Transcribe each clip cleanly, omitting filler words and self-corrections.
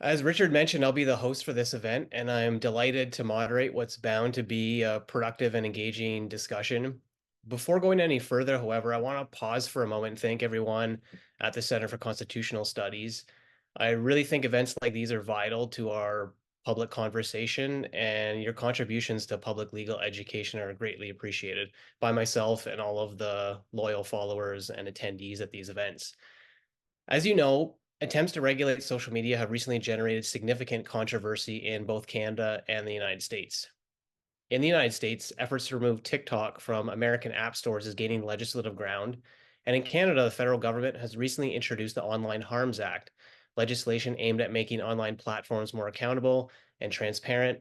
As Richard mentioned, I'll be the host for this event, and I'm delighted to moderate what's bound to be a productive and engaging discussion. Before going any further, however, I want to pause for a moment and thank everyone at the Center for Constitutional Studies. I really think events like these are vital to our public conversation, and your contributions to public legal education are greatly appreciated by myself and all of the loyal followers and attendees at these events. As you know, attempts to regulate social media have recently generated significant controversy in both Canada and the United States. In the United States, efforts to remove TikTok from American app stores is gaining legislative ground. And in Canada, the federal government has recently introduced the Online Harms Act, legislation aimed at making online platforms more accountable and transparent,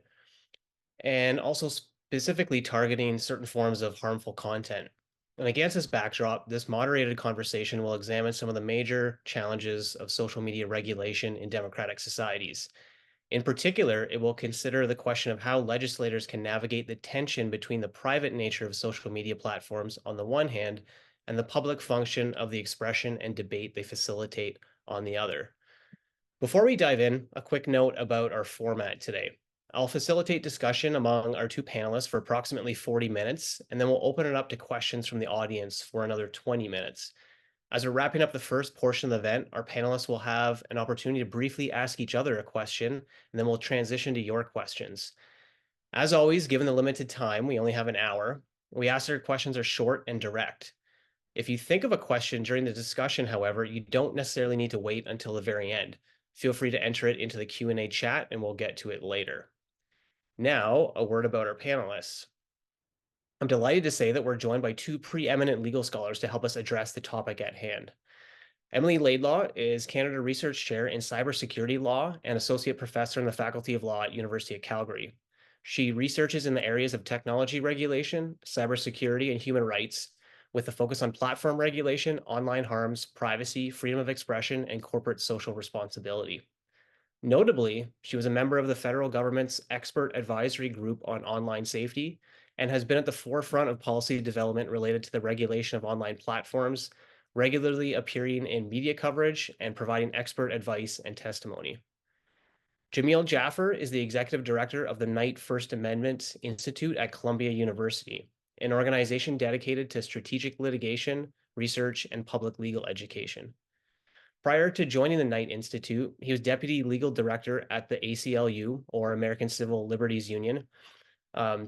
and also specifically targeting certain forms of harmful content. And against this backdrop, this moderated conversation will examine some of the major challenges of social media regulation in democratic societies. In particular, it will consider the question of how legislators can navigate the tension between the private nature of social media platforms on the one hand and the public function of the expression and debate they facilitate on the other. Before we dive in, a quick note about our format today. I'll facilitate discussion among our two panelists for approximately 40 minutes, and then we'll open it up to questions from the audience for another 20 minutes. As we're wrapping up the first portion of the event, our panelists will have an opportunity to briefly ask each other a question, and then we'll transition to your questions. As always, given the limited time, we only have an hour. We ask that our questions are short and direct. If you think of a question during the discussion, however, you don't necessarily need to wait until the very end. Feel free to enter it into the Q&A chat and we'll get to it later. Now, a word about our panelists. I'm delighted to say that we're joined by two preeminent legal scholars to help us address the topic at hand. Emily Laidlaw is Canada Research Chair in Cybersecurity Law and Associate Professor in the Faculty of Law at University of Calgary. She researches in the areas of technology regulation, cybersecurity, and human rights, with a focus on platform regulation, online harms, privacy, freedom of expression, and corporate social responsibility. Notably, she was a member of the federal government's expert advisory group on online safety and has been at the forefront of policy development related to the regulation of online platforms, regularly appearing in media coverage and providing expert advice and testimony. Jamil Jaffer is the executive director of the Knight First Amendment Institute at Columbia University, an organization dedicated to strategic litigation, research, and public legal education. Prior to joining the Knight Institute, he was deputy legal director at the ACLU, or American Civil Liberties Union,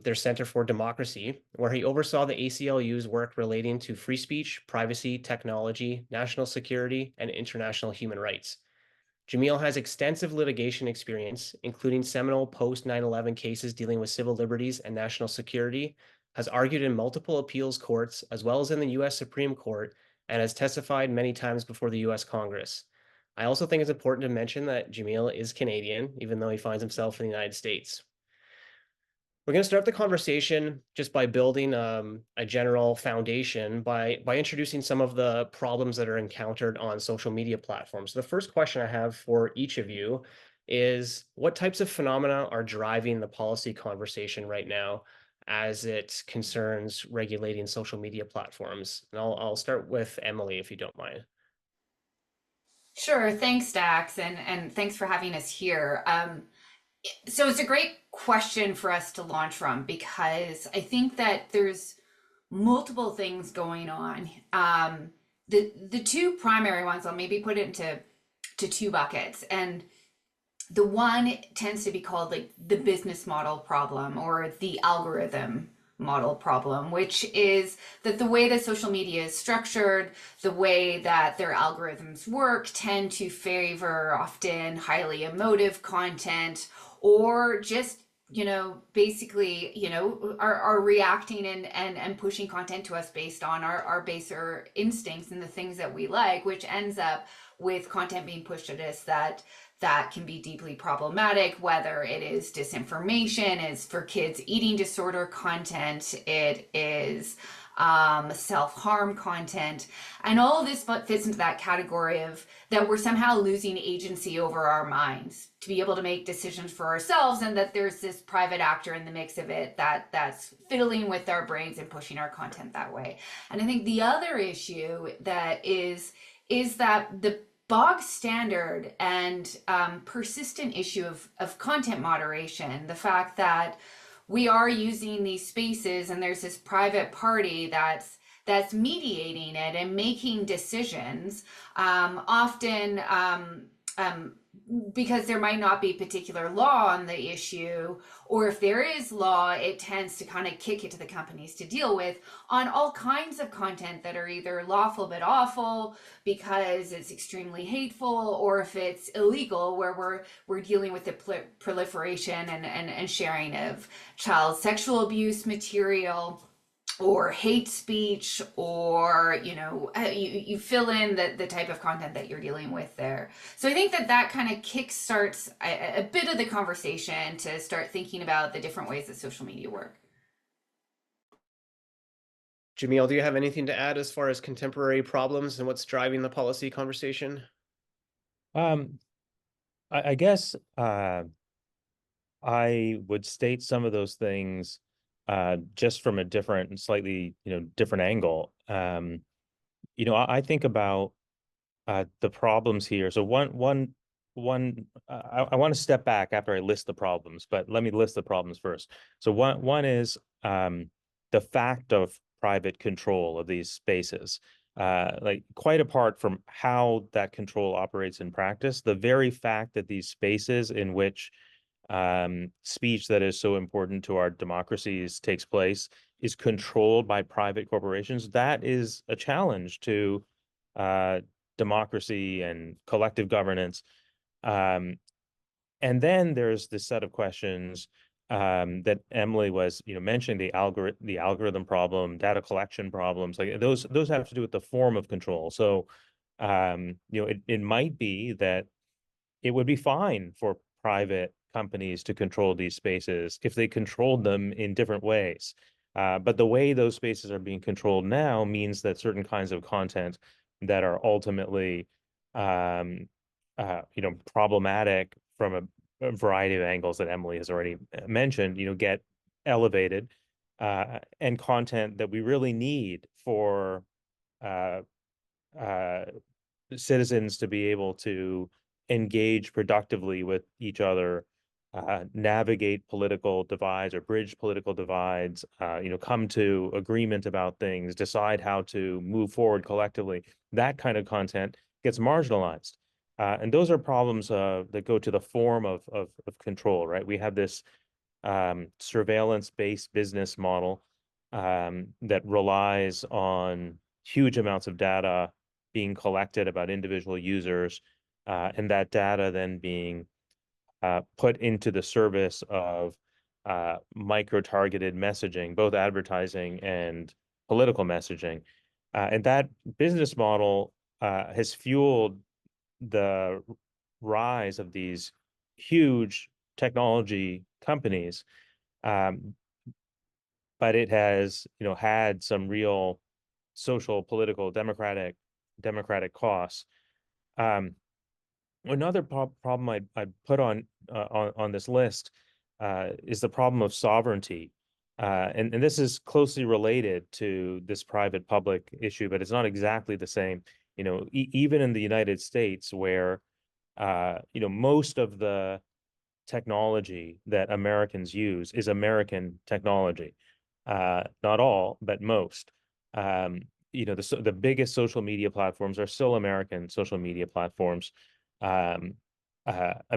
their Center for Democracy, where he oversaw the ACLU's work relating to free speech, privacy, technology, national security, and international human rights. Jamil has extensive litigation experience, including seminal post 9/11 cases dealing with civil liberties and national security, has argued in multiple appeals courts, as well as in the US Supreme Court, and has testified many times before the US Congress. I also think it's important to mention that Jamil is Canadian, even though he finds himself in the United States. We're going to start the conversation just by building a general foundation by introducing some of the problems that are encountered on social media platforms. The first question I have for each of you is what types of phenomena are driving the policy conversation right now as it concerns regulating social media platforms? And I'll start with Emily, if you don't mind. Sure. Thanks, Dax, and thanks for having us here. So it's a great question for us to launch from because I think that there's multiple things going on. The two primary ones, I'll maybe put it into two buckets, and the one tends to be called like the business model problem or the algorithm model problem, which is that the way that social media is structured, the way that their algorithms work, tend to favor often highly emotive content or just basically are reacting and pushing content to us based on our baser instincts and the things that we like, which ends up with content being pushed at us that can be deeply problematic, whether it is disinformation, is for kids eating disorder content, it is self-harm content, and all of this fits into that category of that we're somehow losing agency over our minds to be able to make decisions for ourselves, and that there's this private actor in the mix of it that's fiddling with our brains and pushing our content that way. And I think the other issue that is that bog standard and persistent issue of content moderation. The fact that we are using these spaces and there's this private party that's mediating it and making decisions, often because there might not be particular law on the issue, or if there is law, it tends to kind of kick it to the companies to deal with on all kinds of content that are either lawful but awful because it's extremely hateful, or if it's illegal, where we're dealing with the proliferation and sharing of child sexual abuse material or hate speech, or you fill in the type of content that you're dealing with there. So I think that kind of kickstarts a bit of the conversation to start thinking about the different ways that social media work. Jamil, do you have anything to add as far as contemporary problems and what's driving the policy conversation? Um, I guess I would state some of those things just from a different, slightly, different angle. I think about the problems here. So I want to step back after I list the problems, but let me list the problems first. So one is the fact of private control of these spaces. Like quite apart from how that control operates in practice, the very fact that these spaces in which speech that is so important to our democracies takes place is controlled by private corporations, that is a challenge to democracy and collective governance. And then there's this set of questions that Emily was, mentioning, the algorithm problem, data collection problems, like those have to do with the form of control. So, it might be that it would be fine for private companies to control these spaces if they controlled them in different ways. But the way those spaces are being controlled now means that certain kinds of content that are ultimately, problematic from a variety of angles that Emily has already mentioned, get elevated, and content that we really need for uh, uh, citizens to be able to engage productively with each other, navigate political divides or bridge political divides, come to agreement about things, decide how to move forward collectively. That kind of content gets marginalized. And those are problems that go to the form of control, right? We have this surveillance-based business model that relies on huge amounts of data being collected about individual users, and that data then being put into the service of micro-targeted messaging, both advertising and political messaging. And that business model has fueled the rise of these huge technology companies, but it has, had some real social, political, democratic costs. Another problem I'd put on this list is the problem of sovereignty. And this is closely related to this private public issue, but it's not exactly the same. Even in the United States, where most of the technology that Americans use is American technology. Not all, but most. The biggest social media platforms are still American social media platforms. I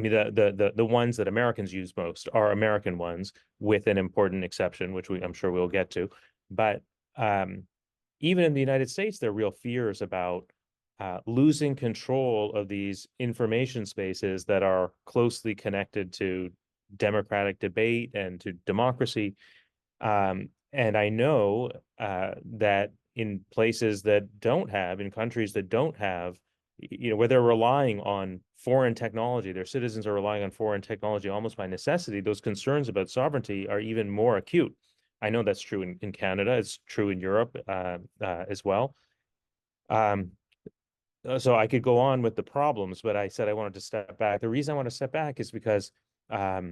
mean, the ones that Americans use most are American ones, with an important exception, which I'm sure we'll get to. But even in the United States, there are real fears about losing control of these information spaces that are closely connected to democratic debate and to democracy. And I know that in places that don't have, in countries that don't have, where they're relying on foreign technology, their citizens are relying on foreign technology almost by necessity, those concerns about sovereignty are even more acute. I know that's true in Canada. It's true in Europe as well. So I could go on with the problems, but I said I wanted to step back. The reason I want to step back is because I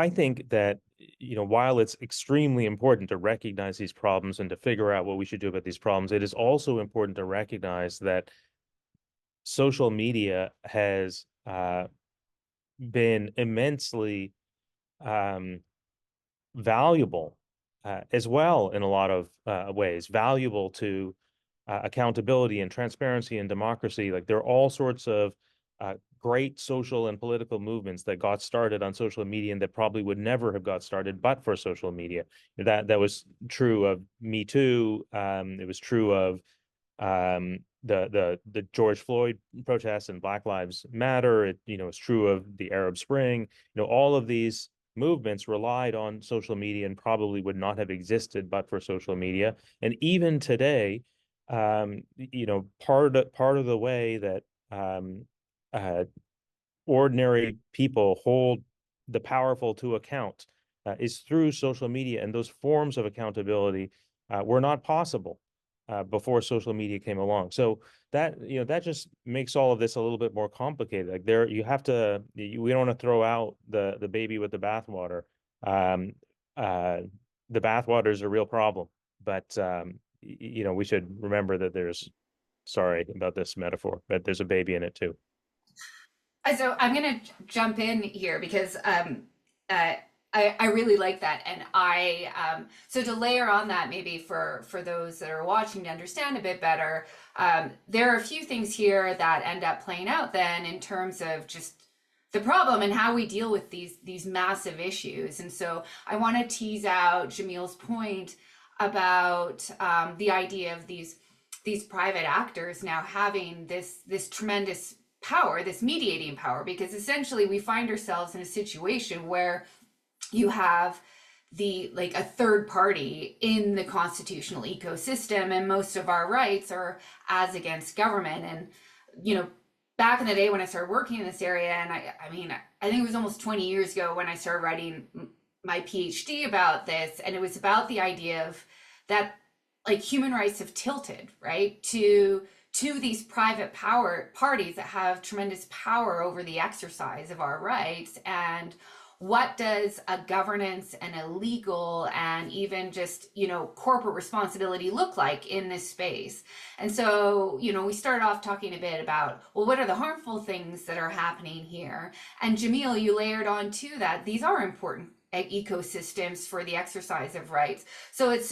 think that, while it's extremely important to recognize these problems and to figure out what we should do about these problems, it is also important to recognize that social media has been immensely valuable as well in a lot of ways, valuable to accountability and transparency and democracy. Like there are all sorts of great social and political movements that got started on social media and that probably would never have got started but for social media. That was true of Me Too. It was true of the George Floyd protests and Black Lives Matter. It, it's true of the Arab Spring. All of these movements relied on social media and probably would not have existed but for social media. And even today, part of the way that ordinary people hold the powerful to account is through social media, and those forms of accountability were not possible before social media came along. So that just makes all of this a little bit more complicated. Like we don't want to throw out the baby with the bathwater. The bathwater is a real problem, but we should remember that sorry about this metaphor, but there's a baby in it too. So I'm going to jump in here because I really like that, and so to layer on that, maybe for those that are watching to understand a bit better, there are a few things here that end up playing out then in terms of just the problem and how we deal with these massive issues. And so I want to tease out Jamil's point about the idea of these private actors now having this tremendous power, this mediating power, because essentially we find ourselves in a situation where you have a third party in the constitutional ecosystem, and most of our rights are as against government. And back in the day when I started working in this area, and I mean I think it was almost 20 years ago when I started writing my PhD about this, and it was about the idea of that human rights have tilted right to these private power parties that have tremendous power over the exercise of our rights. And what does a governance and a legal and even just corporate responsibility look like in this space? And so we started off talking a bit about, well, what are the harmful things that are happening here? And Jamil, you layered on to that these are important ecosystems for the exercise of rights. So it's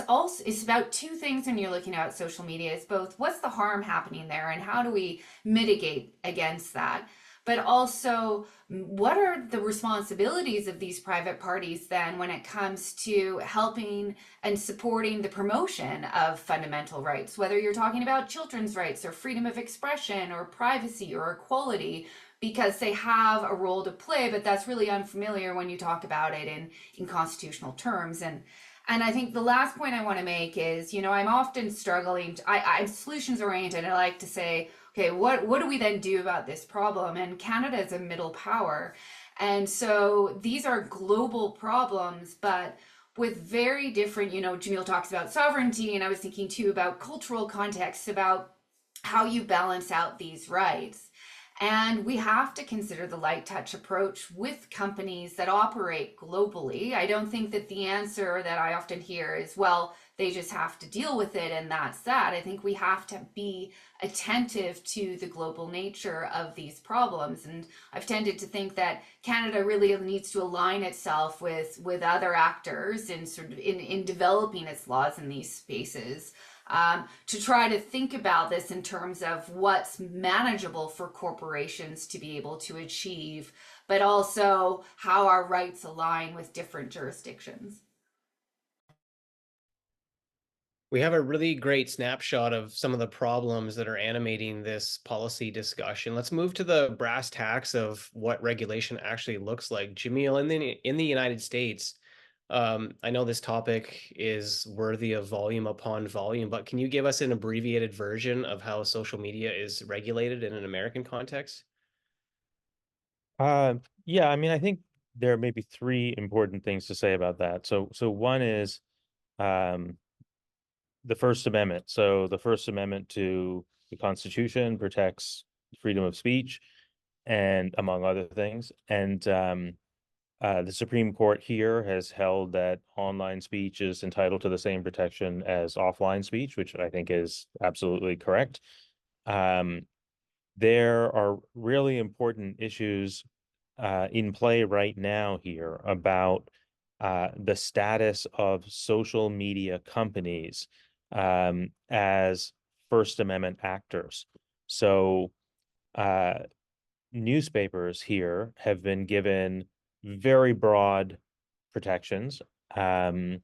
about two things when you're looking at social media. It's both what's the harm happening there and how do we mitigate against that, but also what are the responsibilities of these private parties then when it comes to helping and supporting the promotion of fundamental rights, whether you're talking about children's rights or freedom of expression or privacy or equality, because they have a role to play, but that's really unfamiliar when you talk about it in constitutional terms. And I think the last point I want to make is, I'm often struggling. I'm solutions oriented. I like to say, okay, what do we then do about this problem? And Canada is a middle power. And so these are global problems, but with very different, Jamil talks about sovereignty, and I was thinking too about cultural contexts, about how you balance out these rights. And we have to consider the light touch approach with companies that operate globally. I don't think that the answer that I often hear is, well, they just have to deal with it and that's that. I think we have to be attentive to the global nature of these problems. And I've tended to think that Canada really needs to align itself with other actors in developing its laws in these spaces. To try to think about this in terms of what's manageable for corporations to be able to achieve, but also how our rights align with different jurisdictions. We have a really great snapshot of some of the problems that are animating this policy discussion. Let's move to the brass tacks of what regulation actually looks like. Jamil, in the United States, I know this topic is worthy of volume upon volume, but can you give us an abbreviated version of how social media is regulated in an American context? Yeah, I mean, I think there may be three important things to say about that. So one is the First Amendment. So the First Amendment to the Constitution protects freedom of speech, and among other things. And the Supreme Court here has held that online speech is entitled to the same protection as offline speech, which I think is absolutely correct. there are really important issues in play right now here about the status of social media companies as First Amendment actors. So newspapers here have been given very broad protections. When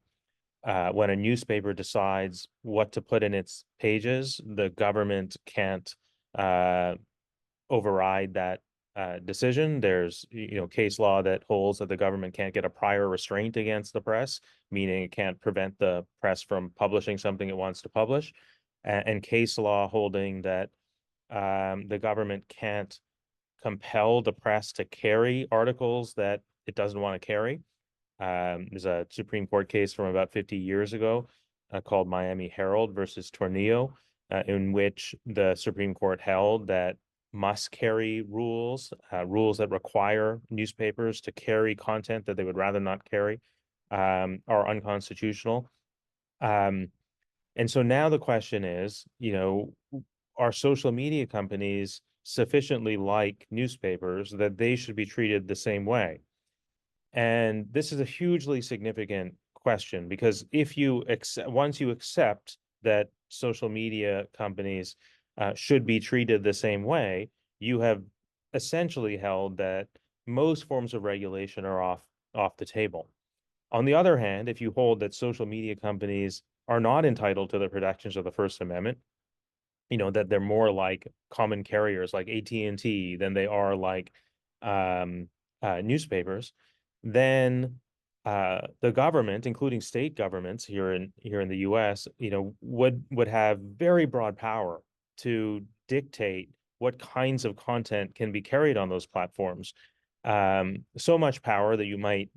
a newspaper decides what to put in its pages, the government can't override that decision. There's case law that holds that the government can't get a prior restraint against the press, meaning it can't prevent the press from publishing something it wants to publish, and case law holding that the government can't compel the press to carry articles that it doesn't want to carry. There's a Supreme Court case from about 50 years ago called Miami Herald versus Tornillo, in which the Supreme Court held that must carry rules, rules that require newspapers to carry content that they would rather not carry, are unconstitutional. And so now the question is, are social media companies sufficiently like newspapers that they should be treated the same way? And this is a hugely significant question, because if you once you accept that social media companies should be treated the same way, you have essentially held that most forms of regulation are off the table. On the other hand, if you hold that social media companies are not entitled to the protections of the First Amendment, that they're more like common carriers like AT&T than they are like newspapers, then the government, including state governments here in the U.S., would have very broad power to dictate what kinds of content can be carried on those platforms. So much power that you might,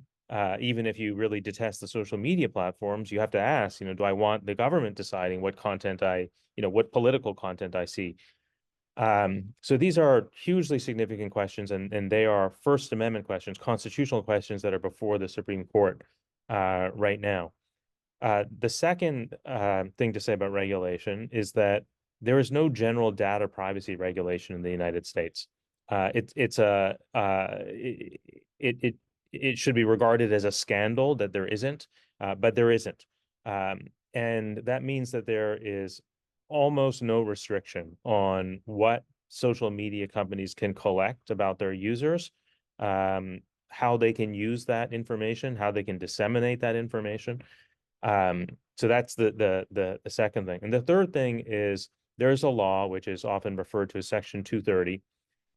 even if you really detest the social media platforms, you have to ask, do I want the government deciding what content what political content I see? So these are hugely significant questions, and they are First Amendment questions, constitutional questions that are before the Supreme Court right now. The second thing to say about regulation is that there is no general data privacy regulation in the United States. It should be regarded as a scandal that there isn't, but there isn't. And that means that there is almost no restriction on what social media companies can collect about their users, how they can use that information, how they can disseminate that information. So that's the second thing. And the third thing is there's a law which is often referred to as Section 230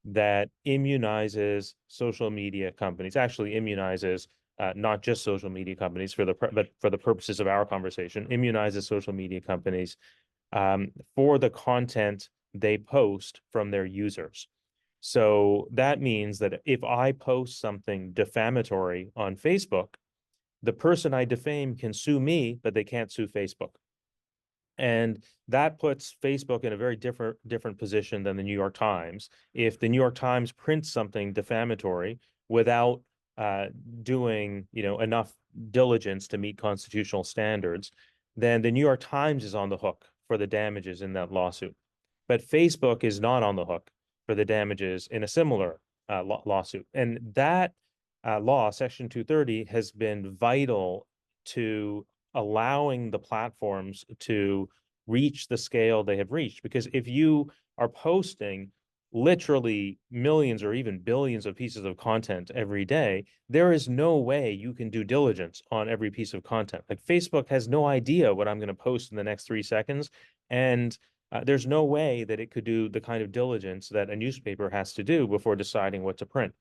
that immunizes social media companies, actually immunizes not just social media companies but for the purposes of our conversation, immunizes social media companies for the content they post from their users. So that means that if I post something defamatory on Facebook, the person I defame can sue me, but they can't sue Facebook. And that puts Facebook in a very different position than the New York Times. If the New York Times prints something defamatory without doing enough diligence to meet constitutional standards, then the New York Times is on the hook for the damages in that lawsuit. But Facebook is not on the hook for the damages in a similar lawsuit. And that law, Section 230, has been vital to allowing the platforms to reach the scale they have reached. Because if you are posting literally millions or even billions of pieces of content every day, there is no way you can do diligence on every piece of content. Like Facebook has no idea what I'm going to post in the next 3 seconds. And there's no way that it could do the kind of diligence that a newspaper has to do before deciding what to print.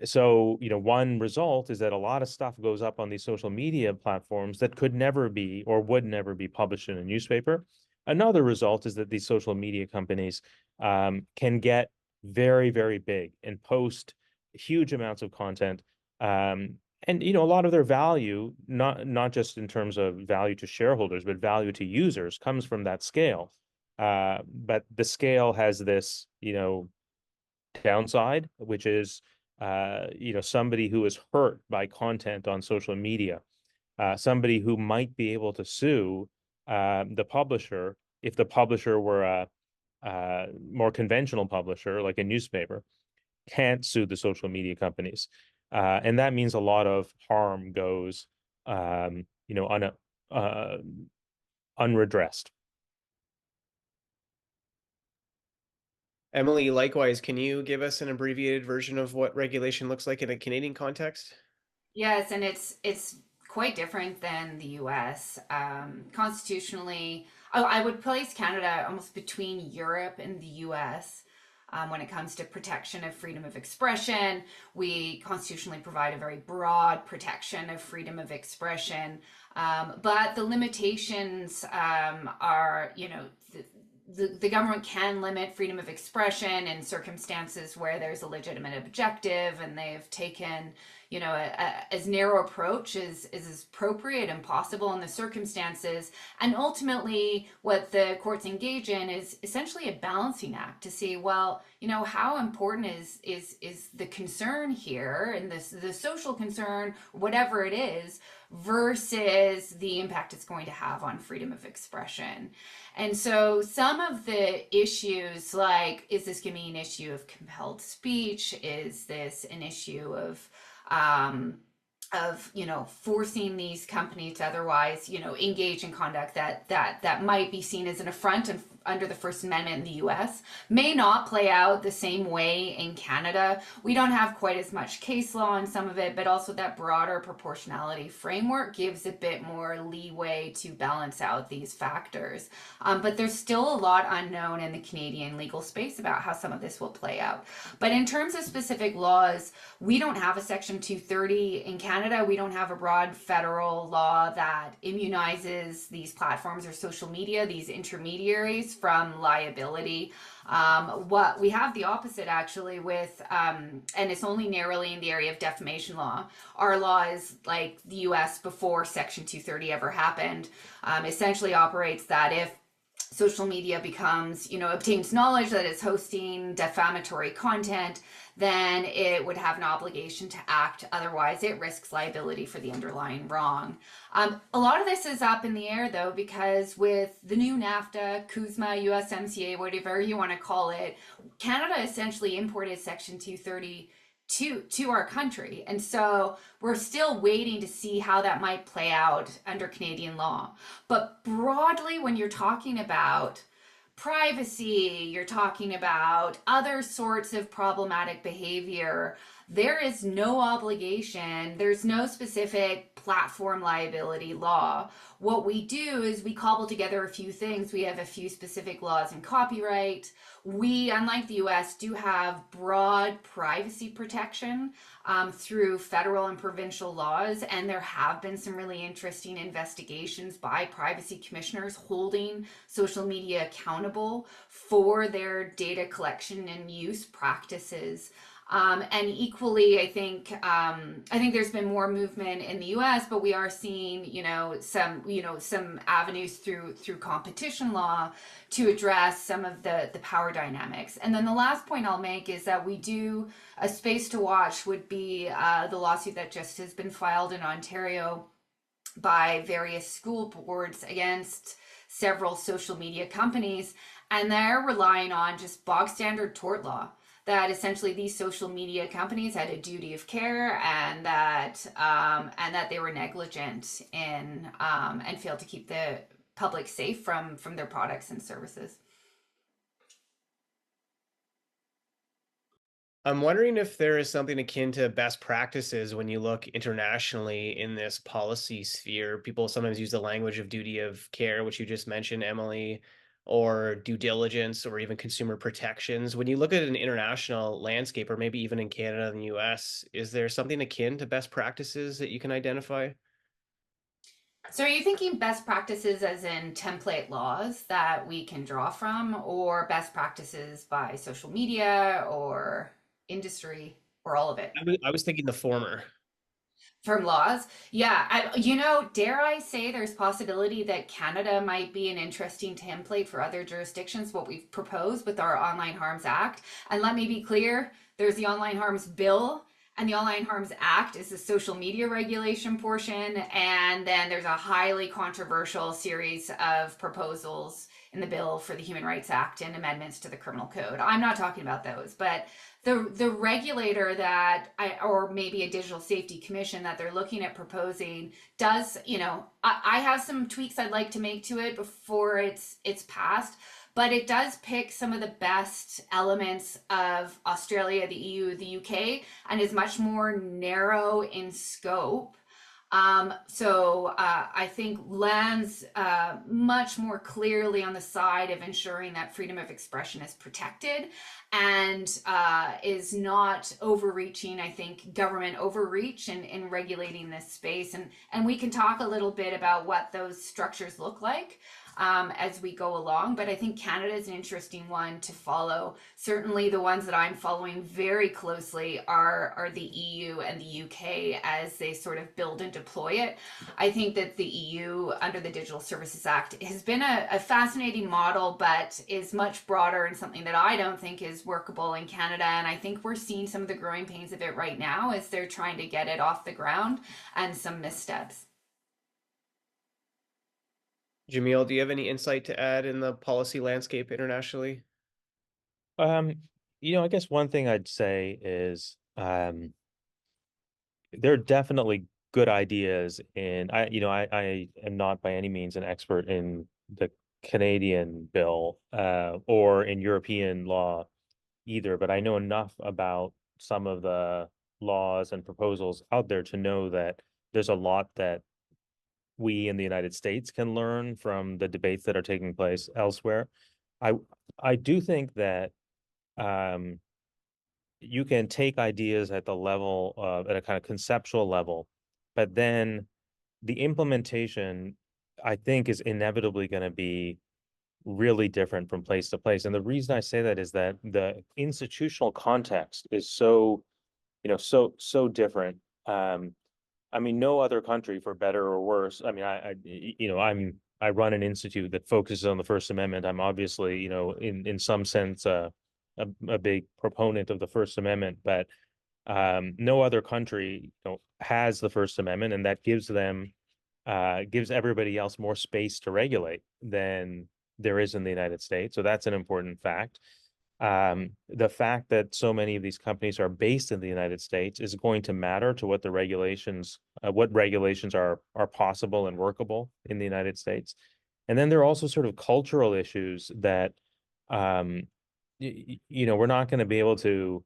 So, one result is that a lot of stuff goes up on these social media platforms that could never be or would never be published in a newspaper. Another result is that these social media companies can get very, very big and post huge amounts of content. And a lot of their value, not just in terms of value to shareholders, but value to users, comes from that scale. But the scale has this, downside, which is somebody who is hurt by content on social media, somebody who might be able to sue the publisher if the publisher were more conventional publisher, like a newspaper, can't sue the social media companies. And that means a lot of harm goes, unredressed. Emily, likewise, can you give us an abbreviated version of what regulation looks like in a Canadian context? Yes, and it's quite different than the US. Constitutionally, I would place Canada almost between Europe and the US. When it comes to protection of freedom of expression, we constitutionally provide a very broad protection of freedom of expression. But the limitations are, the government can limit freedom of expression in circumstances where there's a legitimate objective, and they've taken, as narrow approach as appropriate and possible in the circumstances. And ultimately, what the courts engage in is essentially a balancing act to see, well, how important is the concern here, and the social concern, whatever it is, versus the impact it's going to have on freedom of expression. And so some of the issues, like, is this going to be an issue of compelled speech? Is this an issue of forcing these companies to otherwise, engage in conduct that might be seen as an affront under the First Amendment in the US, may not play out the same way in Canada. We don't have quite as much case law on some of it, but also that broader proportionality framework gives a bit more leeway to balance out these factors. But there's still a lot unknown in the Canadian legal space about how some of this will play out. But in terms of specific laws, we don't have a Section 230 in Canada. We don't have a broad federal law that immunizes these platforms or social media, these intermediaries, from liability. What we have the opposite, actually, with, and it's only narrowly in the area of defamation law. Our law is like the US before Section 230 ever happened, essentially operates that if social media becomes, obtains knowledge that it's hosting defamatory content, then it would have an obligation to act. Otherwise, it risks liability for the underlying wrong. A lot of this is up in the air, though, because with the new NAFTA, CUSMA, USMCA, whatever you want to call it, Canada essentially imported Section 230 to our country. And so we're still waiting to see how that might play out under Canadian law. But broadly, when you're talking about privacy, you're talking about other sorts of problematic behavior, there is no obligation, there's no specific platform liability law. What we do is we cobble together a few things. We have a few specific laws in copyright. We, unlike the US, do have broad privacy protection through federal and provincial laws, and there have been some really interesting investigations by privacy commissioners holding social media accountable for their data collection and use practices. And equally, I think there's been more movement in the U.S., but we are seeing, some avenues through competition law to address some of the power dynamics. And then the last point I'll make is that a space to watch would be the lawsuit that just has been filed in Ontario by various school boards against several social media companies, and they're relying on just bog standard tort law, that essentially these social media companies had a duty of care, and that they were negligent in and failed to keep the public safe from their products and services. I'm wondering if there is something akin to best practices when you look internationally in this policy sphere. People sometimes use the language of duty of care, which you just mentioned, Emily, or due diligence, or even consumer protections. When you look at an international landscape, or maybe even in Canada and the US, is there something akin to best practices that you can identify? So are you thinking best practices as in template laws that we can draw from, or best practices by social media or industry, or all of it? I was thinking the former. From laws? Yeah, dare I say there's possibility that Canada might be an interesting template for other jurisdictions, what we've proposed with our Online Harms Act. And let me be clear, there's the Online Harms Bill, and the Online Harms Act is the social media regulation portion, and then there's a highly controversial series of proposals in the bill for the Human Rights Act and amendments to the criminal code. I'm not talking about those, but the regulator that or maybe a digital safety commission that they're looking at proposing does, I have some tweaks I'd like to make to it before it's passed, but it does pick some of the best elements of Australia, the EU, the UK, and is much more narrow in scope. So I think lands much more clearly on the side of ensuring that freedom of expression is protected, and is not overreaching, I think, government overreach in regulating this space. And we can talk a little bit about what those structures look like as we go along. But I think Canada is an interesting one to follow. Certainly the ones that I'm following very closely are the EU and the UK as they sort of build and deploy it. I think that the EU under the Digital Services Act has been a fascinating model, but is much broader and something that I don't think is workable in Canada. And I think we're seeing some of the growing pains of it right now as they're trying to get it off the ground, and some missteps. Jamil, do you have any insight to add in the policy landscape internationally? I guess one thing I'd say is there are definitely good ideas, and I am not by any means an expert in the Canadian bill or in European law either, but I know enough about some of the laws and proposals out there to know that there's a lot that we in the United States can learn from the debates that are taking place elsewhere. I do think that you can take ideas at the level of, at a kind of conceptual level, but then the implementation, I think, is inevitably going to be really different from place to place. And the reason I say that is that the institutional context is so different. I mean, no other country, for better or worse. I mean, I run an institute that focuses on the First Amendment. I'm obviously, in some sense, a big proponent of the First Amendment, but no other country, has the First Amendment, and that gives everybody else more space to regulate than there is in the United States. So that's an important fact. The fact that so many of these companies are based in the United States is going to matter to what regulations are possible and workable in the United States. And then there are also sort of cultural issues that, we're not going to be able to,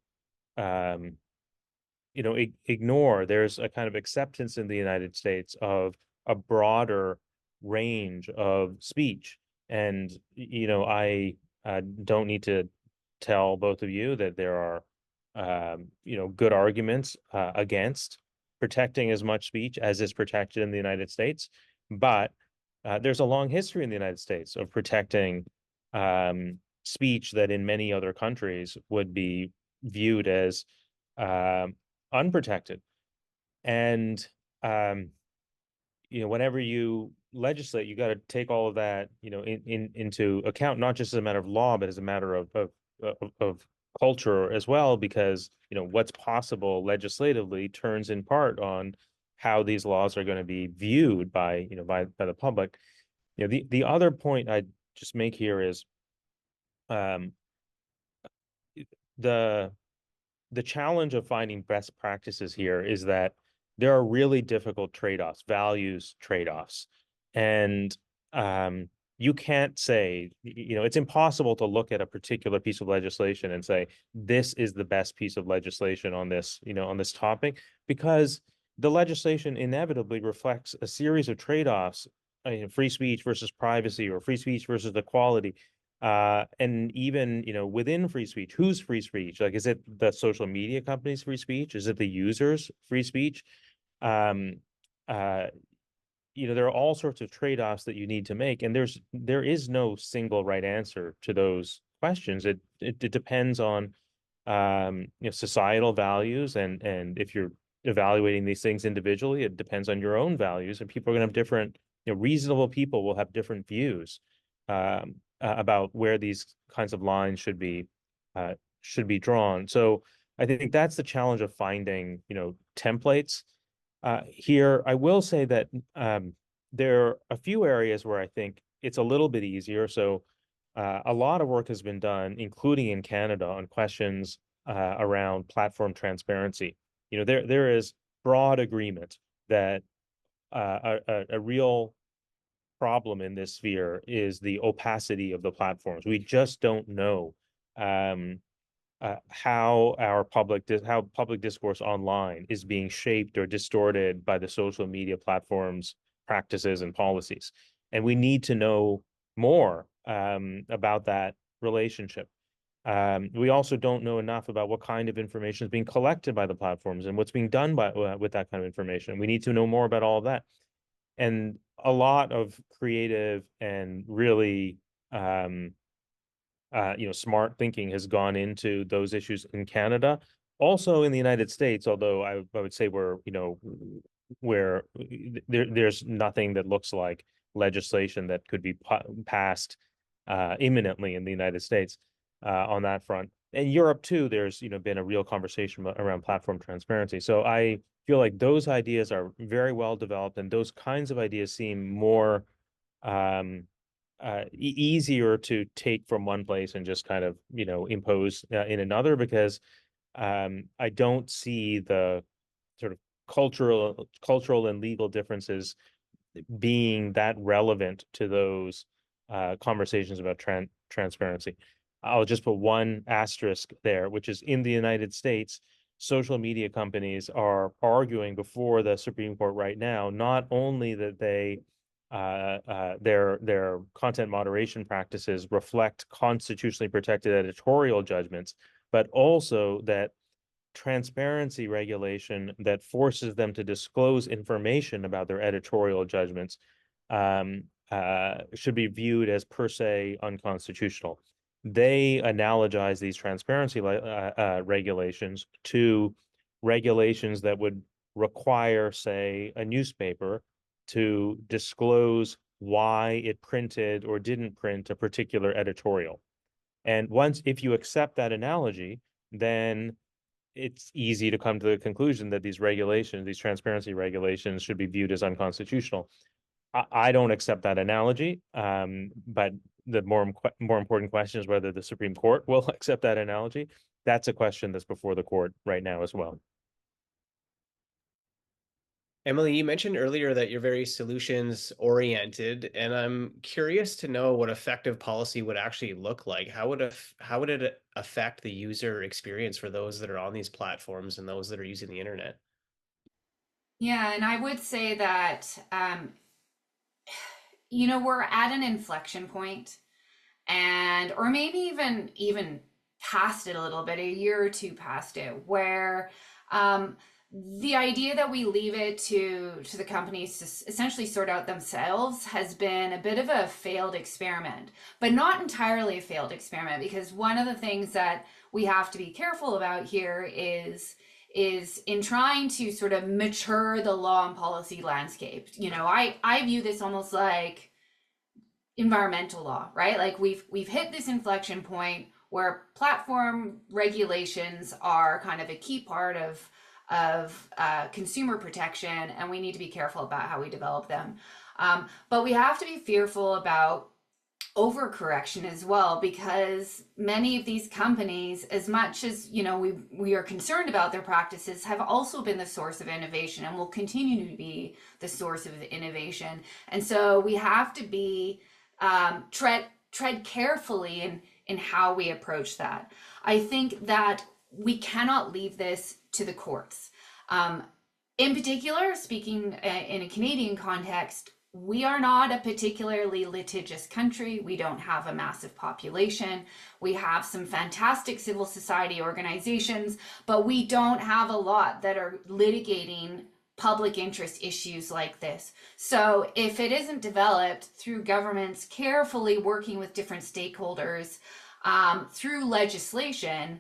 ignore. There's a kind of acceptance in the United States of a broader range of speech. And, I don't need to tell both of you that there are, good arguments against protecting as much speech as is protected in the United States. But there's a long history in the United States of protecting speech that in many other countries would be viewed as unprotected. And, whenever you legislate, you got to take all of that, into account, not just as a matter of law, but as a matter of culture as well, because what's possible legislatively turns in part on how these laws are going to be viewed by by the public. The other point I'd just make here is the challenge of finding best practices here is that there are really difficult trade-offs, values trade-offs, and you can't say, it's impossible to look at a particular piece of legislation and say, this is the best piece of legislation on this, on this topic, because the legislation inevitably reflects a series of trade-offs, free speech versus privacy, or free speech versus equality. And even, within free speech, whose free speech? Like, is it the social media company's free speech? Is it the user's free speech? There are all sorts of trade-offs that you need to make, and there is no single right answer to those questions. It depends on societal values, and if you're evaluating these things individually, it depends on your own values, and people are going to have different, reasonable people will have different views about where these kinds of lines should be drawn. So I think that's the challenge of finding, templates. Here, I will say that there are a few areas where I think it's a little bit easier. So a lot of work has been done, including in Canada, on questions around platform transparency. There is broad agreement that a real problem in this sphere is the opacity of the platforms. We just don't know how how public discourse online is being shaped or distorted by the social media platforms' practices and policies, and we need to know more about that relationship. We also don't know enough about what kind of information is being collected by the platforms and what's being done with that kind of information. We need to know more about all of that. And a lot of creative and really smart thinking has gone into those issues in Canada, also in the United States, although I would say where there's nothing that looks like legislation that could be passed imminently in the United States on that front. And Europe too, there's been a real conversation around platform transparency. So I feel like those ideas are very well developed, and those kinds of ideas seem more easier to take from one place and just kind of impose in another, because I don't see the sort of cultural and legal differences being that relevant to those conversations about transparency. I'll just put one asterisk there, which is in the United States, social media companies are arguing before the Supreme Court right now, not only that their content moderation practices reflect constitutionally protected editorial judgments, but also that transparency regulation that forces them to disclose information about their editorial judgments should be viewed as per se unconstitutional. They analogize these transparency regulations to regulations that would require, say, a newspaper to disclose why it printed or didn't print a particular editorial. And if you accept that analogy, then it's easy to come to the conclusion that these transparency regulations, should be viewed as unconstitutional. I don't accept that analogy, but the more important question is whether the Supreme Court will accept that analogy. That's a question that's before the court right now as well. Emily, you mentioned earlier that you're very solutions oriented, and I'm curious to know what effective policy would actually look like. How would it affect the user experience for those that are on these platforms and those that are using the internet? Yeah, and I would say that we're at an inflection point, and or maybe even past it a little bit, a year or two past it, where the idea that we leave it to the companies to essentially sort out themselves has been a bit of a failed experiment, but not entirely a failed experiment, because one of the things that we have to be careful about here is in trying to sort of mature the law and policy landscape. I view this almost like environmental law, right? Like we've hit this inflection point where platform regulations are kind of a key part of consumer protection, and we need to be careful about how we develop them. But we have to be fearful about overcorrection as well, because many of these companies, as much as we are concerned about their practices, have also been the source of innovation and will continue to be the source of innovation. And so we have to be tread carefully in how we approach that. I think that we cannot leave this to the courts. In particular, speaking in a Canadian context, we are not a particularly litigious country. We don't have a massive population. We have some fantastic civil society organizations, but we don't have a lot that are litigating public interest issues like this. So if it isn't developed through governments carefully working with different stakeholders, through legislation,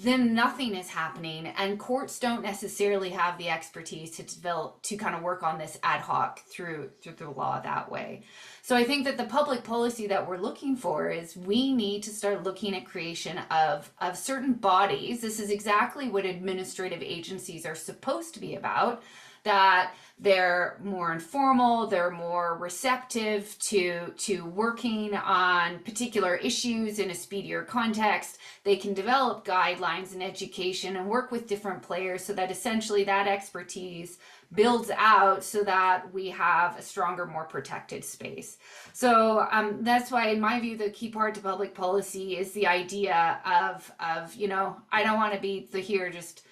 then nothing is happening, and courts don't necessarily have the expertise to kind of work on this ad hoc through the law that way. So I think that the public policy that we're looking for is we need to start looking at creation of certain bodies. This is exactly what administrative agencies are supposed to be about, that they're more informal, they're more receptive to working on particular issues in a speedier context. They can develop guidelines and education and work with different players so that essentially that expertise builds out so that we have a stronger, more protected space. So that's why, in my view, the key part to public policy is the idea of I don't want to be the here just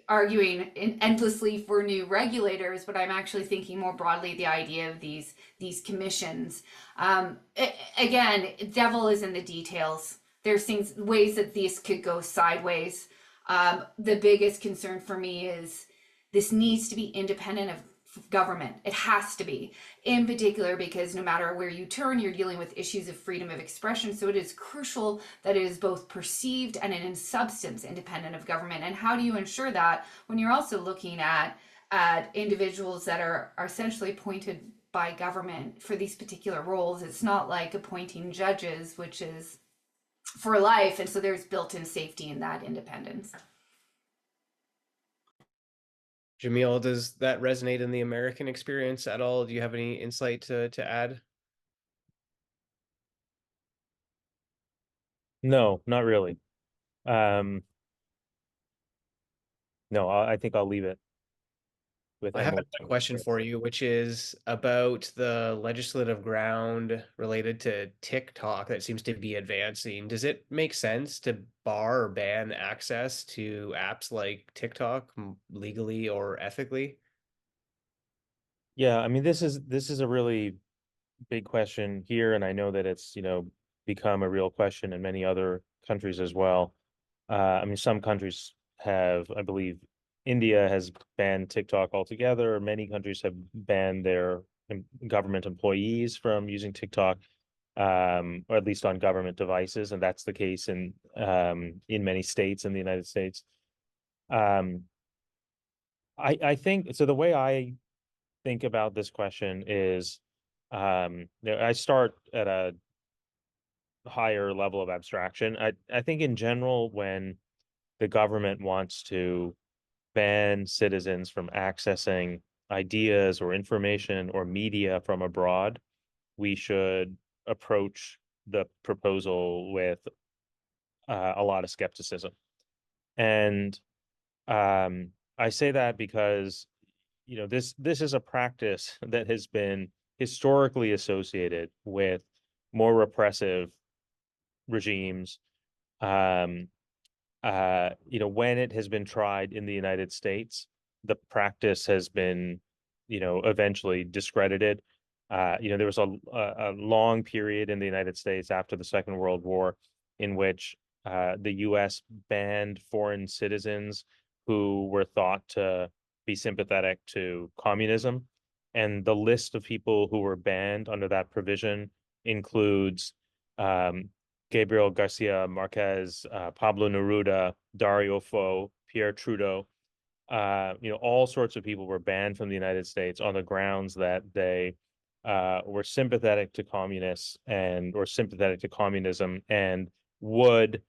arguing endlessly for new regulators, but I'm actually thinking more broadly the idea of these commissions. Again, devil is in the details. There's ways that this could go sideways. The biggest concern for me is this needs to be independent of government. It has to be, in particular, because no matter where you turn, you're dealing with issues of freedom of expression. So it is crucial that it is both perceived and in substance independent of government. And how do you ensure that when you're also looking at individuals that are essentially appointed by government for these particular roles? It's not like appointing judges, which is for life. And so there's built-in safety in that independence. Jamil, does that resonate in the American experience at all? Do you have any insight to add? No, not really. No, I think I'll leave it with I have Emily. a question for you, which is about the legislative ground related to TikTok that seems to be advancing. Does it make sense to bar or ban access to apps like TikTok legally or ethically? Yeah, I mean, this is a really big question here, and I know that it's, become a real question in many other countries as well. I mean, some countries have, I believe, India has banned TikTok altogether. Many countries have banned their government employees from using TikTok, or at least on government devices, and that's the case in many states in the United States. Um, I think so. The way I think about this question is, I start at a higher level of abstraction. I think in general, when the government wants to ban citizens from accessing ideas or information or media from abroad, we should approach the proposal with a lot of skepticism. And I say that because this is a practice that has been historically associated with more repressive regimes. When it has been tried in the United States, the practice has been, eventually discredited. There was a long period in the United States after the Second World War in which the US banned foreign citizens who were thought to be sympathetic to communism. And the list of people who were banned under that provision includes Gabriel Garcia Marquez, Pablo Neruda, Dario Fo, Pierre Trudeau. All sorts of people were banned from the United States on the grounds that they were sympathetic to communists or sympathetic to communism and would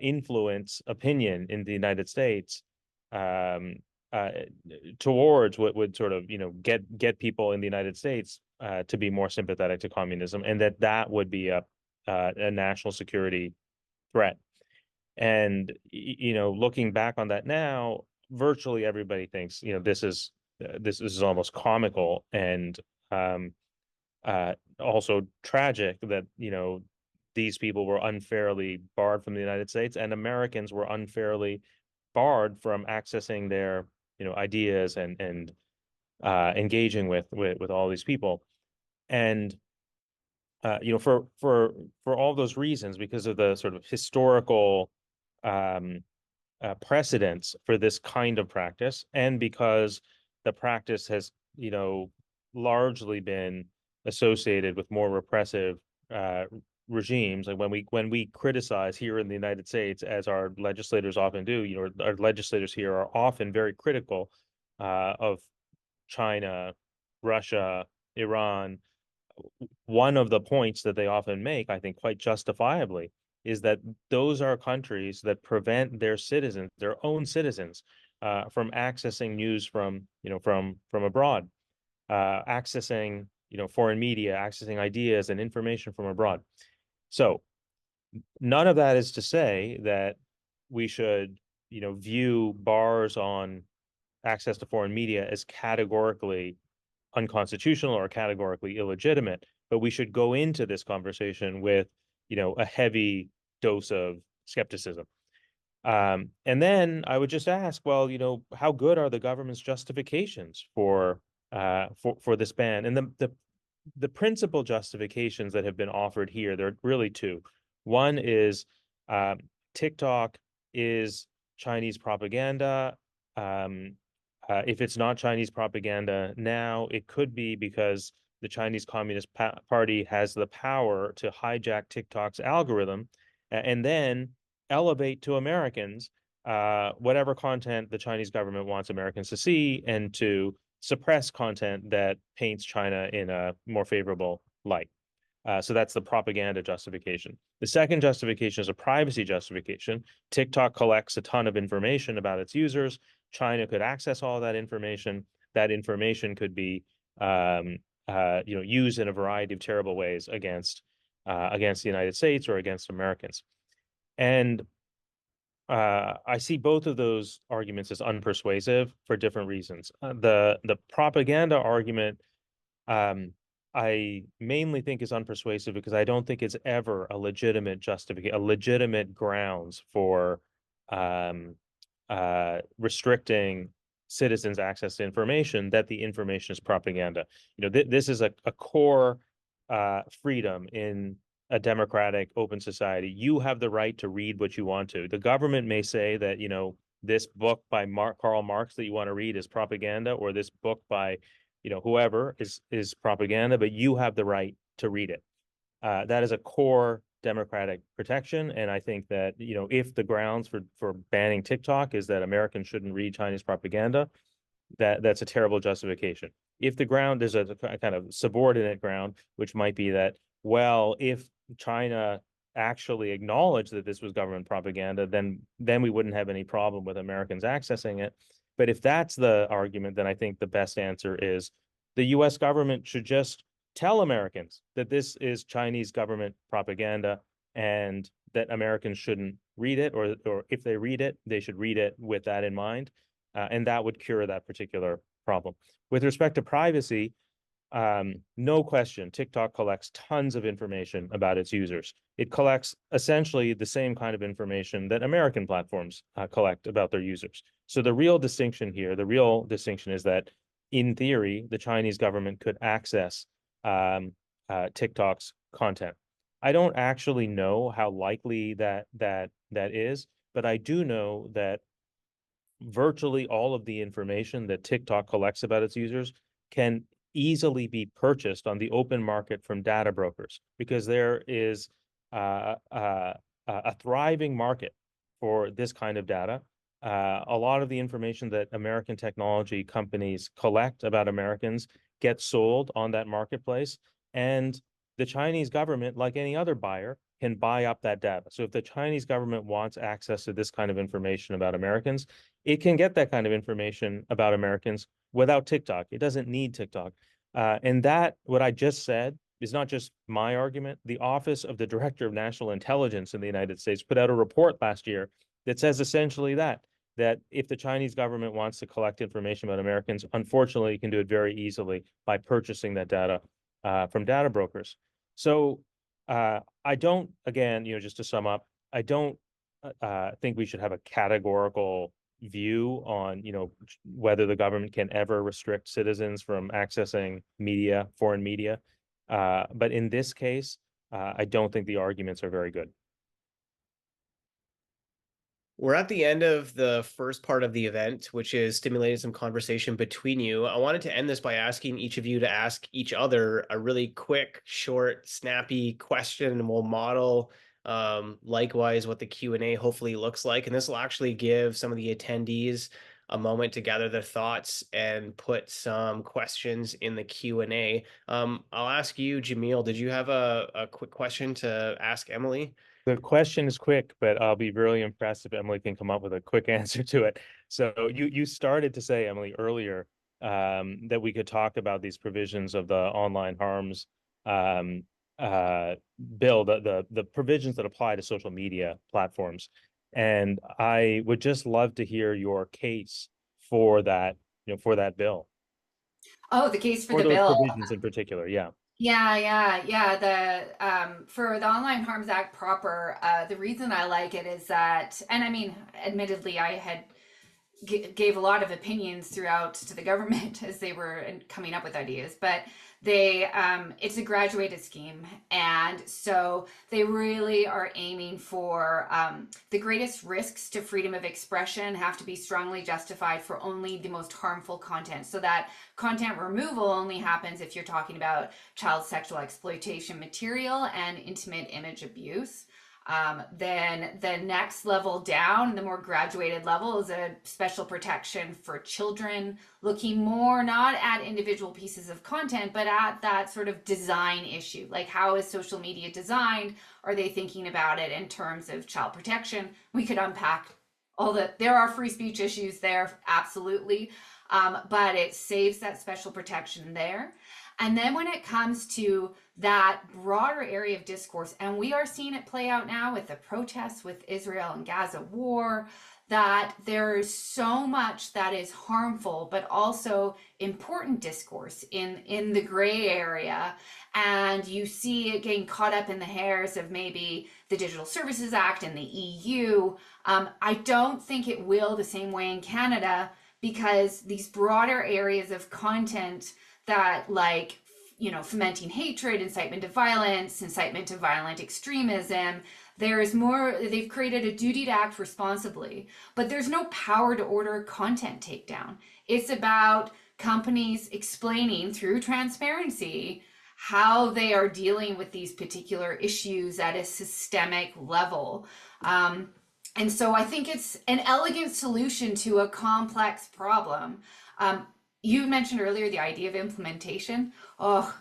influence opinion in the United States towards what would sort of get people in the United States to be more sympathetic to communism, and that would be a national security threat. And looking back on that now, virtually everybody thinks this is almost comical and also tragic that these people were unfairly barred from the United States, and Americans were unfairly barred from accessing their ideas and engaging with all these people. And for all those reasons, because of the sort of historical precedents for this kind of practice, and because the practice has largely been associated with more repressive regimes, like when we criticize here in the United States, as our legislators often do, our legislators here are often very critical of China, Russia, Iran. One of the points that they often make, I think quite justifiably, is that those are countries that prevent their own citizens, from accessing news from, from abroad, accessing, foreign media, accessing ideas and information from abroad. So none of that is to say that we should, view bars on access to foreign media as categorically unconstitutional or categorically illegitimate, but we should go into this conversation with, a heavy dose of skepticism. And then I would just ask, well, how good are the government's justifications for this ban? And the principal justifications that have been offered here, there are really two. One is TikTok is Chinese propaganda. If it's not Chinese propaganda now, it could be because the Chinese Communist Party has the power to hijack TikTok's algorithm and then elevate to Americans whatever content the Chinese government wants Americans to see, and to suppress content that paints China in a more favorable light. So that's the propaganda justification. The second justification is a privacy justification. TikTok collects a ton of information about its users. China could access all that information. That information could be, used in a variety of terrible ways against the United States or against Americans. And I see both of those arguments as unpersuasive for different reasons. The propaganda argument, I mainly think is unpersuasive because I don't think it's ever a legitimate justification, a legitimate grounds for restricting citizens' access to information, that the information is propaganda. This is a core freedom in a democratic, open society. You have the right to read what you want to. The government may say that, this book by Karl Marx that you want to read is propaganda, or this book by, whoever is propaganda, but you have the right to read it. That is a core democratic protection. And I think that, if the grounds for banning TikTok is that Americans shouldn't read Chinese propaganda, that's a terrible justification. If the ground is a kind of subordinate ground, which might be that, well, if China actually acknowledged that this was government propaganda, then we wouldn't have any problem with Americans accessing it. But if that's the argument, then I think the best answer is the US government should just tell Americans that this is Chinese government propaganda and that Americans shouldn't read it, or if they read it, they should read it with that in mind. And that would cure that particular problem. With respect to privacy, no question, TikTok collects tons of information about its users. It collects essentially the same kind of information that American platforms collect about their users. So the real distinction is that, in theory, the Chinese government could access TikTok's content. I don't actually know how likely that is, but I do know that virtually all of the information that TikTok collects about its users can easily be purchased on the open market from data brokers, because there is a thriving market for this kind of data. A lot of the information that American technology companies collect about Americans gets sold on that marketplace, and the Chinese government, like any other buyer, can buy up that data. So if the Chinese government wants access to this kind of information about Americans, it can get that kind of information about Americans without TikTok. It doesn't need TikTok. And that, what I just said, is not just my argument. The Office of the Director of National Intelligence in the United States put out a report last year that says essentially that if the Chinese government wants to collect information about Americans, unfortunately, it can do it very easily by purchasing that data from data brokers. So I don't, again, just to sum up, I don't think we should have a categorical view on, whether the government can ever restrict citizens from accessing media, foreign media. But in this case, I don't think the arguments are very good. We're at the end of the first part of the event, which is stimulating some conversation between you. I wanted to end this by asking each of you to ask each other a really quick, short, snappy question, and we'll model likewise what the Q&A hopefully looks like. And this will actually give some of the attendees a moment to gather their thoughts and put some questions in the Q&A. I'll ask you, Jamil, did you have a quick question to ask Emily? The question is quick, but I'll be really impressed if Emily can come up with a quick answer to it. So you started to say, Emily, earlier that we could talk about these provisions of the online harms um, bill, the provisions that apply to social media platforms. And I would just love to hear your case for that, for that bill, Oh, the case for or the those bill. provisions in particular. Yeah. Yeah. The for the Online Harms Act proper, the reason I like it is that, and I mean, admittedly, I had gave a lot of opinions throughout to the government as they were coming up with ideas, but they it's a graduated scheme, and so they really are aiming for the greatest risks to freedom of expression have to be strongly justified for only the most harmful content, so that content removal only happens if you're talking about child sexual exploitation material and intimate image abuse. Then the next level down, the more graduated level, is a special protection for children, looking more not at individual pieces of content, but at that sort of design issue. Like, how is social media designed? Are they thinking about it in terms of child protection? We could unpack there are free speech issues there, absolutely. But it saves that special protection there. And then when it comes to that broader area of discourse, and we are seeing it play out now with the protests with Israel and Gaza war, that there is so much that is harmful, but also important discourse in the gray area. And you see it getting caught up in the hairs of maybe the Digital Services Act and the EU. I don't think it will the same way in Canada, because these broader areas of content that, like, fomenting hatred, incitement to violence, incitement to violent extremism, there is more. They've created a duty to act responsibly, but there's no power to order content takedown. It's about companies explaining through transparency how they are dealing with these particular issues at a systemic level. And so I think it's an elegant solution to a complex problem. You mentioned earlier the idea of implementation. Oh,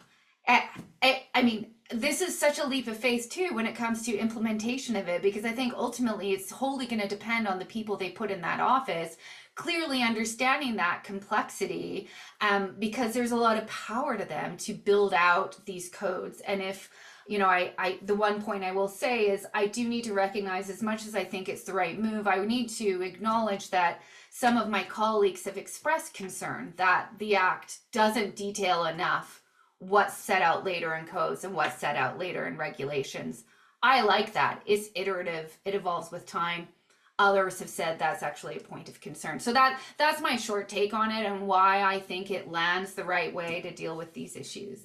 I mean, this is such a leap of faith too when it comes to implementation of it, because I think ultimately it's wholly going to depend on the people they put in that office, clearly understanding that complexity, because there's a lot of power to them to build out these codes. And if the one point I will say is, I do need to recognize, as much as I think it's the right move, I need to acknowledge that some of my colleagues have expressed concern that the Act doesn't detail enough what's set out later in codes and what's set out later in regulations. I like that. It's iterative. It evolves with time. Others have said that's actually a point of concern. So that's my short take on it, and why I think it lands the right way to deal with these issues.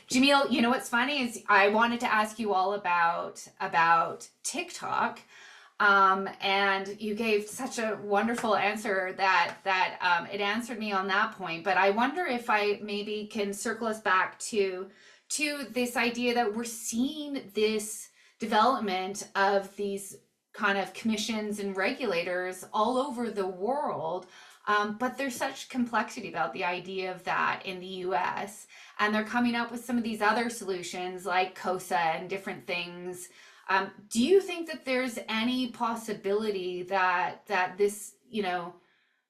Jamil, what's funny is I wanted to ask you all about TikTok. And you gave such a wonderful answer that it answered me on that point. But I wonder if I maybe can circle us back to this idea that we're seeing this development of these kind of commissions and regulators all over the world. But there's such complexity about the idea of that in the US. And they're coming up with some of these other solutions like COSA and different things. Do you think that there's any possibility that this,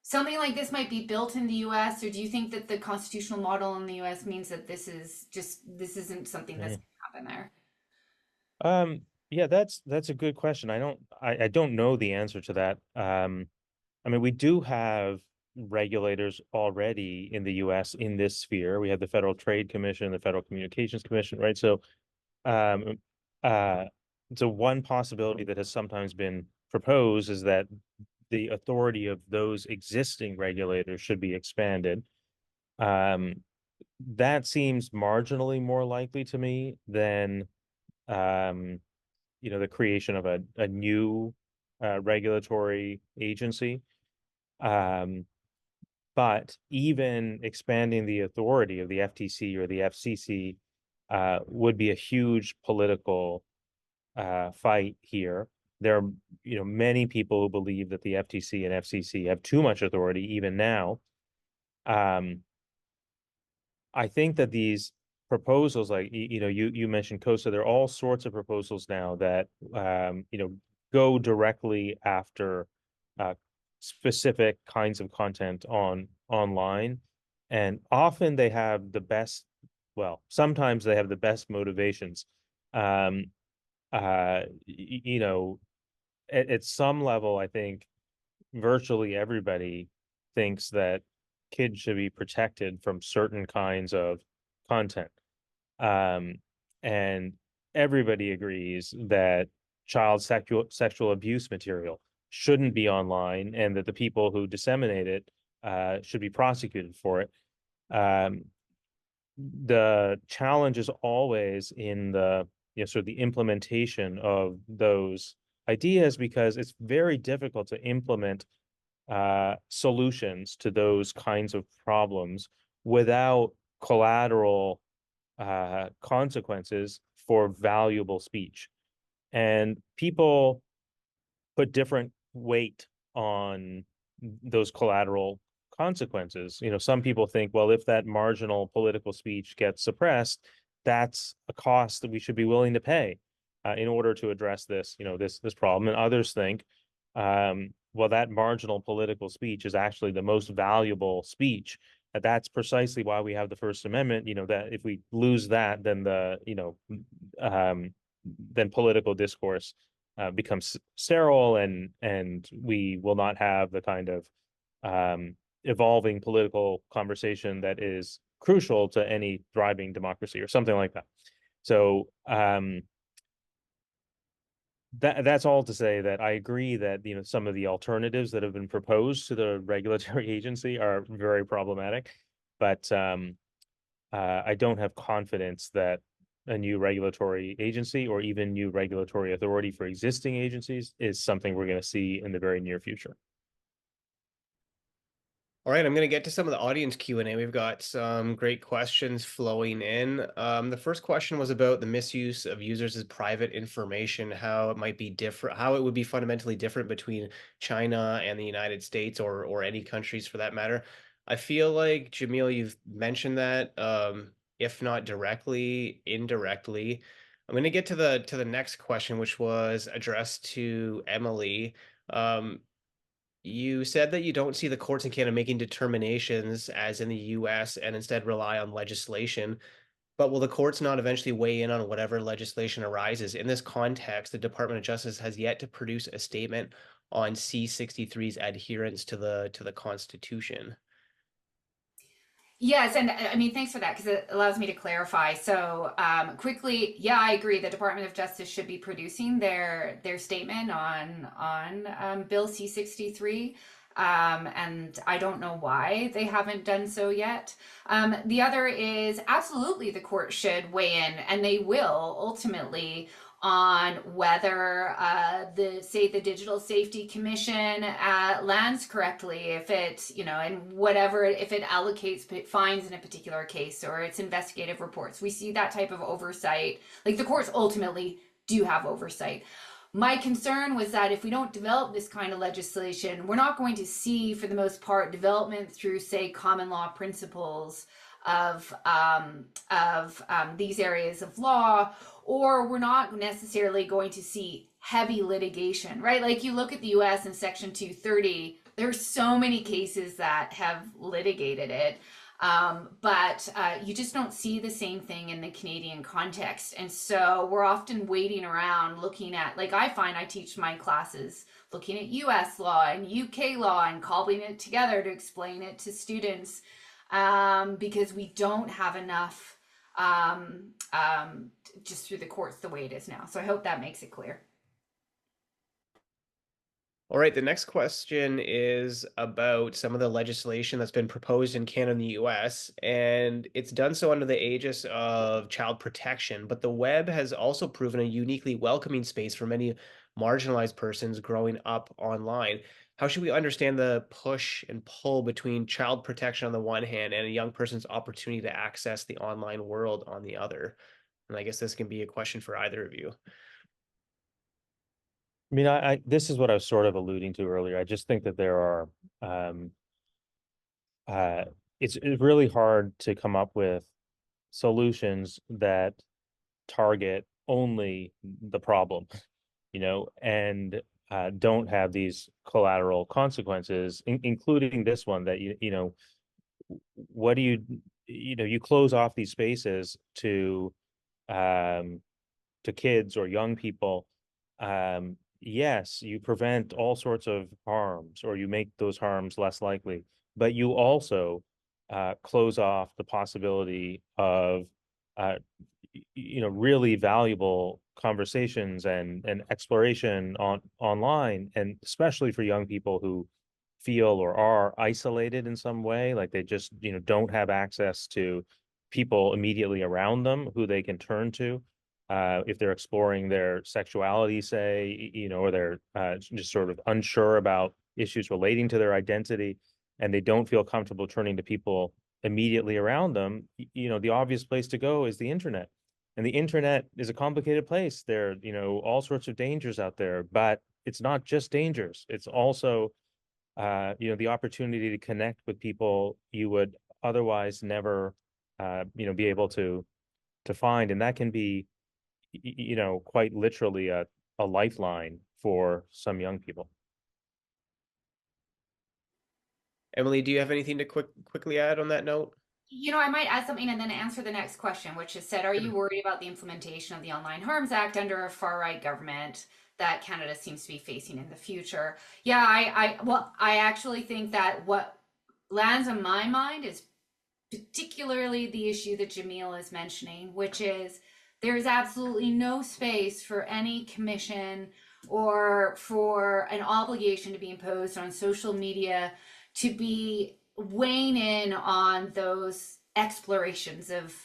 something like this might be built in the US, or do you think that the constitutional model in the US means that this isn't something that's going to happen there? Yeah, that's a good question. I don't know the answer to that. I mean, we do have regulators already in the US in this sphere. We have the Federal Trade Commission, the Federal Communications Commission, right? So one possibility that has sometimes been proposed is that the authority of those existing regulators should be expanded. That seems marginally more likely to me than the creation of a new regulatory agency. But even expanding the authority of the FTC or the FCC would be a huge political fight here. There are many people who believe that the FTC and FCC have too much authority even now. I think that these proposals, like you mentioned COSA, there are all sorts of proposals now that go directly after specific kinds of content online, and often they have the best, well, sometimes they have the best motivations. Um, you know, at some level, I think virtually everybody thinks that kids should be protected from certain kinds of content. Um, and everybody agrees that child sexual abuse material shouldn't be online, and that the people who disseminate it should be prosecuted for it. Um, the challenge is always in the, sort of the implementation of those ideas, because it's very difficult to implement solutions to those kinds of problems without collateral consequences for valuable speech. And people put different weight on those collateral consequences. Some people think, well, if that marginal political speech gets suppressed, that's a cost that we should be willing to pay in order to address this problem. And others think, well, that marginal political speech is actually the most valuable speech. That's precisely why we have the First Amendment. That if we lose that, then then political discourse becomes sterile, and we will not have the kind of evolving political conversation that is crucial to any thriving democracy, or something like that. So that's all to say that I agree that some of the alternatives that have been proposed to the regulatory agency are very problematic, but I don't have confidence that a new regulatory agency, or even new regulatory authority for existing agencies, is something we're going to see in the very near future. All right, I'm going to get to some of the audience Q&A. We've got some great questions flowing in. The first question was about the misuse of users' private information, how it might be different, how it would be fundamentally different between China and the United States, or any countries for that matter. I feel like, Jamil, you've mentioned that, if not directly, indirectly. I'm going to get to the next question, which was addressed to Emily. You said that you don't see the courts in Canada making determinations as in the US, and instead rely on legislation. But will the courts not eventually weigh in on whatever legislation arises? In this context, the Department of Justice has yet to produce a statement on C-63's adherence to the Constitution. Yes, and I mean, thanks for that, because it allows me to clarify. So, quickly, yeah, I agree. The Department of Justice should be producing their statement on Bill C-63, and I don't know why they haven't done so yet. The other is absolutely the court should weigh in, and they will ultimately, on whether the Digital Safety Commission lands correctly, if it, and whatever, if it allocates fines in a particular case, or its investigative reports. We see that type of oversight. Like, the courts ultimately do have oversight. My concern was that if we don't develop this kind of legislation, we're not going to see, for the most part, development through, say, common law principles of these areas of law, or we're not necessarily going to see heavy litigation, right? Like, you look at the US in Section 230, there's so many cases that have litigated it. But you just don't see the same thing in the Canadian context. And so we're often waiting around looking at, like, I find I teach my classes looking at US law and UK law and cobbling it together to explain it to students, because we don't have enough just through the courts the way it is now. So I hope that makes it clear. All right, the next question is about some of the legislation that's been proposed in Canada and the US, and it's done so under the aegis of child protection. But the web has also proven a uniquely welcoming space for many marginalized persons growing up online. How should we understand the push and pull between child protection on the one hand and a young person's opportunity to access the online world on the other? And I guess this can be a question for either of you. I mean, I this is what I was sort of alluding to earlier. I just think that there are uh it's really hard to come up with solutions that target only the problem, and don't have these collateral consequences, including this one that what do you close off these spaces um, to kids or young people. Yes, you prevent all sorts of harms, or you make those harms less likely, but you also close off the possibility of uh, really valuable conversations and exploration online, and especially for young people who feel or are isolated in some way, like they just don't have access to people immediately around them who they can turn to if they're exploring their sexuality, say, or they're just sort of unsure about issues relating to their identity, and they don't feel comfortable turning to people immediately around them. The obvious place to go is the internet. And the internet is a complicated place. There, all sorts of dangers out there, but it's not just dangers. It's also, the opportunity to connect with people you would otherwise never, be able to find. And that can be, quite literally a lifeline for some young people. Emily, do you have anything to quickly add on that note? I might add something and then answer the next question, which is said, are Sure. you worried about the implementation of the Online Harms Act under a far-right government that Canada seems to be facing in the future? Yeah, I actually think that what lands on my mind is particularly the issue that Jamil is mentioning, which is there is absolutely no space for any commission or for an obligation to be imposed on social media to be weighing in on those explorations of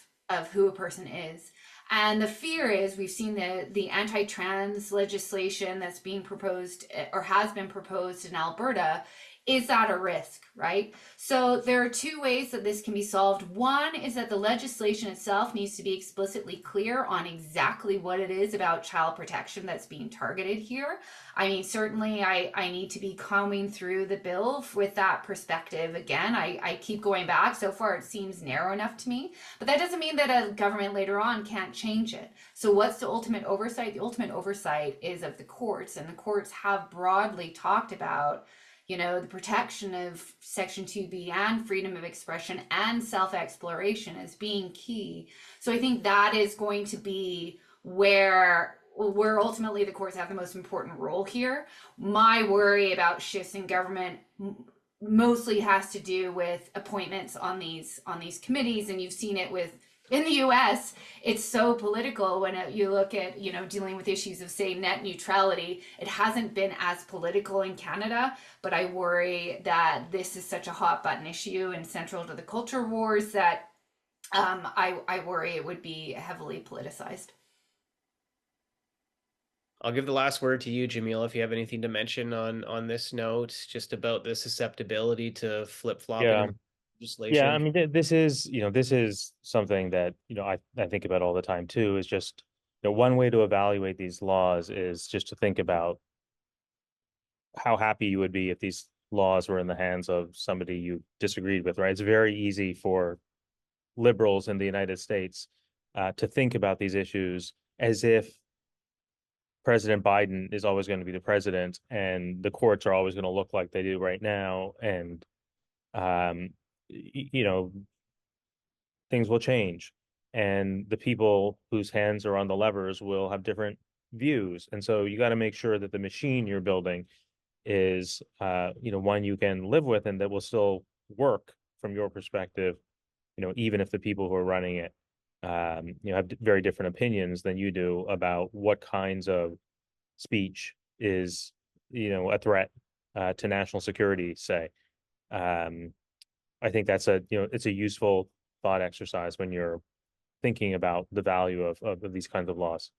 who a person is. And the fear is we've seen the anti-trans legislation that's being proposed or has been proposed in Alberta is at a risk, right? So there are two ways that this can be solved. One is that the legislation itself needs to be explicitly clear on exactly what it is about child protection that's being targeted here. I mean, certainly I need to be combing through the bill with that perspective. Again, I keep going back. So far, it seems narrow enough to me, but that doesn't mean that a government later on can't change it. So what's the ultimate oversight? The ultimate oversight is of the courts, and the courts have broadly talked about the protection of Section 2B and freedom of expression and self-exploration as being key. So I think that is going to be where ultimately the courts have the most important role here. My worry about shifts in government mostly has to do with appointments on these committees, and you've seen it with in the US, it's so political when you look at, dealing with issues of, say, net neutrality. It hasn't been as political in Canada, but I worry that this is such a hot button issue and central to the culture wars that I worry it would be heavily politicized. I'll give the last word to you, Jamil, if you have anything to mention on this note, just about the susceptibility to flip-flopping Yeah. Yeah, I legislation. mean, this is something that, I think about all the time too, is just, one way to evaluate these laws is just to think about how happy you would be if these laws were in the hands of somebody you disagreed with, right? It's very easy for liberals in the United States to think about these issues as if President Biden is always going to be the president and the courts are always going to look like they do right now, and um, things will change, and the people whose hands are on the levers will have different views. And so you got to make sure that the machine you're building is, one you can live with and that will still work from your perspective, even if the people who are running it, have very different opinions than you do about what kinds of speech is, a threat to national security, say. I think that's it's a useful thought exercise when you're thinking about the value of these kinds of laws.